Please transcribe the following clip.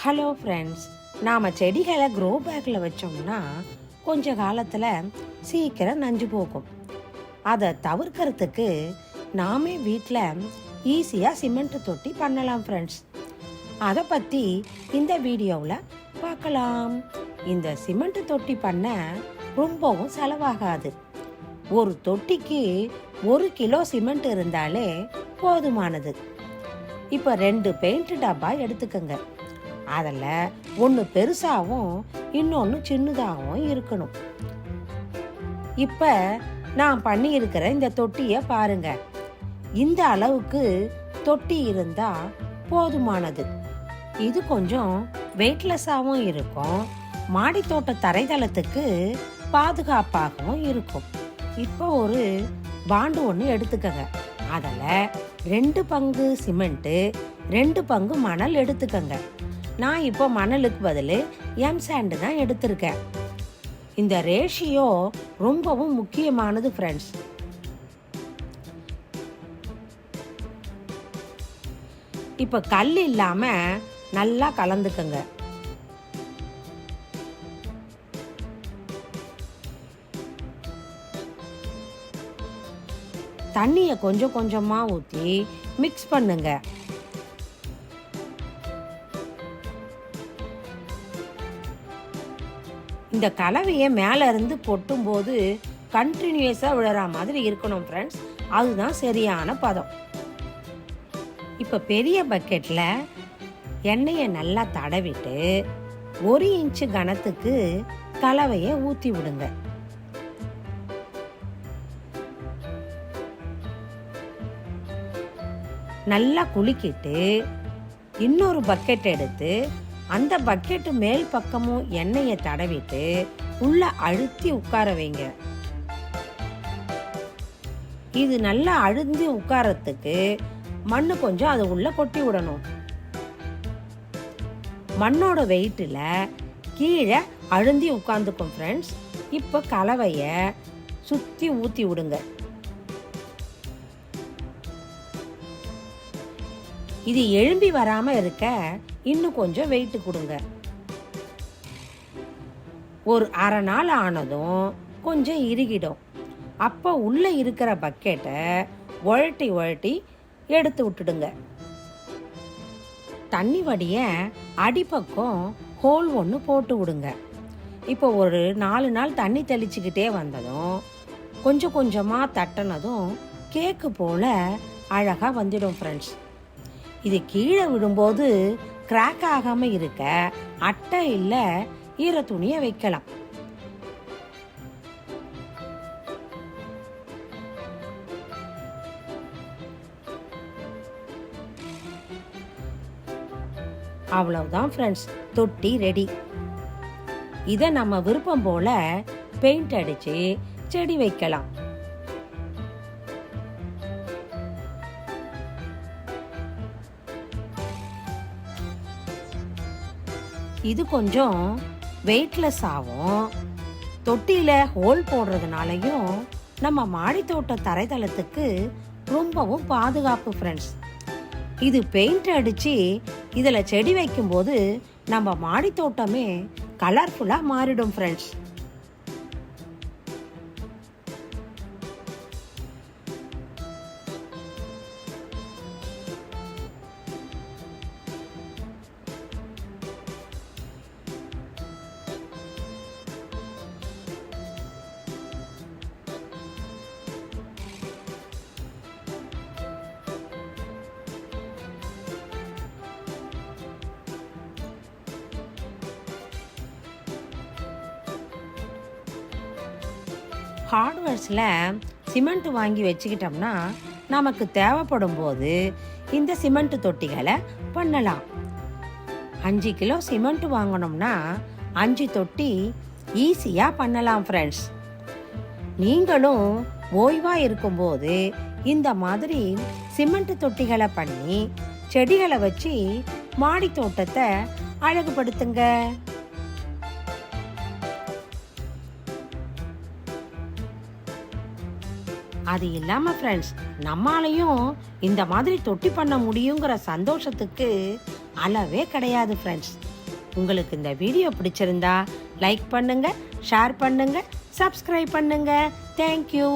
Hello friends, நாம் செடிகளை grow பேக்கில் வச்சோம்னா கொஞ்ச காலத்தில் சீக்கிரம் நஞ்சு போகும். அதை தவிர்க்கிறதுக்கு நாமே வீட்டில் ஈஸியாக சிமெண்ட் தொட்டி பண்ணலாம் ஃப்ரெண்ட்ஸ். அதை பற்றி இந்த வீடியோவில் பார்க்கலாம். இந்த சிமெண்ட் தொட்டி பண்ண ரொம்பவும் செலவாகாது. ஒரு தொட்டிக்கு 1 கிலோ சிமெண்ட் இருந்தாலே போதுமானது. இப்போ 2 பெயிண்ட் டப்பா எடுத்துக்கோங்க. அதில் ஒன்று பெருசாகவும் இன்னொன்று சின்னதாகவும் இருக்கணும். இப்போ நான் பண்ணியிருக்கிற இந்த தொட்டியை பாருங்க. இந்த அளவுக்கு தொட்டி இருந்தால் போதுமானது. இது கொஞ்சம் வெயிட்லெஸ்ஸாகவும் இருக்கும், மாடித்தோட்ட தரைதளத்துக்கு பாதுகாப்பாகவும் இருக்கும். இப்போ ஒரு பாண்டு ஒன்று எடுத்துக்கங்க. அதில் 2 பங்கு சிமெண்ட்டு 2 பங்கு மணல் எடுத்துக்கங்க. நான் இப்போ மணலுக்கு பதில் எம்சாண்டு தான் எடுத்திருக்கேன். இந்த ரேஷியோ ரொம்பவும் முக்கியமானது ஃப்ரெண்ட்ஸ். இப்போ கல் இல்லாமல் நல்லா கலந்துக்கங்க. தண்ணியை கொஞ்சம் கொஞ்சமாக ஊற்றி மிக்ஸ் பண்ணுங்க. இந்த கலவையை மேலே இருந்து கொட்டும்போது கண்டினியூஸாக விழுற மாதிரி இருக்கணும் ஃப்ரெண்ட்ஸ். அதுதான் சரியான பதம். இப்போ பெரிய பக்கெட்டில் எண்ணெயை நல்லா தடவிட்டு 1 இன்ச்சு கனத்துக்கு கலவையை ஊற்றி விடுங்க. நல்லா குலுக்கிட்டு இன்னொரு பக்கெட் எடுத்து அந்த பக்கெட்டு மேல் பக்கமும் எண்ணெயை தடவிட்டு உள்ள அழுத்தி உட்கார வைங்க. இது நல்லா அழுந்தி உட்காரத்துக்கு மண்ணு கொஞ்சம் அது உள்ள கொட்டி விடணும். மண்ணோட வெயிட்டில் கீழே அழுந்தி உட்கார்ந்துக்கும் ஃப்ரெண்ட்ஸ். இப்போ கலவையை சுற்றி ஊற்றி விடுங்க. இது எழும்பி வராமல் இருக்க இன்னும் கொஞ்சம் வெயிட் கொடுங்க. ஒரு அரை நாள் ஆனதும் கொஞ்சம் இறுகிடும். அப்போ உள்ளே இருக்கிற பக்கெட்டை உழட்டி எடுத்து விட்டுடுங்க. தண்ணி வடிய அடிப்பக்கம் ஹோல் ஒன்று போட்டு விடுங்க. இப்போ ஒரு 4 நாள் தண்ணி தெளிச்சுக்கிட்டே வந்ததும் கொஞ்சம் கொஞ்சமாக தட்டினதும் கேக்கு போல் அழகாக வந்துடும் ஃப்ரெண்ட்ஸ். இது கீழே விடும்போது கிராக் ஆகாமல் இருக்க அட்டை இல்லை ஈர துணியை வைக்கலாம். அவ்வளவுதான் ஃப்ரெண்ட்ஸ், தொட்டி ரெடி. இதை நம்ம விருப்பம் போல பெயிண்ட் அடிச்சு செடி வைக்கலாம். இது கொஞ்சம் வெயிட்லெஸ் ஆகும். தொட்டியில் ஹோல் போடுறதுனாலையும் நம்ம மாடித்தோட்ட தரைதளத்துக்கு ரொம்பவும் பாதுகாப்பு ஃப்ரெண்ட்ஸ். இது பெயிண்ட் அடித்து இதில் செடி வைக்கும்போது நம்ம மாடித்தோட்டமே கலர்ஃபுல்லாக மாறிடும் ஃப்ரெண்ட்ஸ். ஹார்ட்வேர்ஸில் சிமெண்ட் வாங்கி வச்சுக்கிட்டோம்னா நமக்கு தேவைப்படும் போது இந்த சிமெண்ட் தொட்டிகளை பண்ணலாம். 5 கிலோ சிமெண்ட் வாங்கணும்னா 5 தொட்டி ஈஸியாக பண்ணலாம் ஃப்ரெண்ட்ஸ். நீங்களும் ஓய்வாக இருக்கும்போது இந்த மாதிரி சிமெண்ட் தொட்டிகளை பண்ணி செடிகளை வச்சு மாடி தோட்டத்தை அழகுபடுத்துங்க. அது இல்லாமல் ஃப்ரெண்ட்ஸ், நம்மாலையும் இந்த மாதிரி தொட்டி பண்ண முடியுங்கிற சந்தோஷத்துக்கு அளவே கிடையாது ஃப்ரெண்ட்ஸ். உங்களுக்கு இந்த வீடியோ பிடிச்சிருந்தா லைக் பண்ணுங்க, ஷேர் பண்ணுங்க, சப்ஸ்கிரைப் பண்ணுங்க. தேங்க்யூ.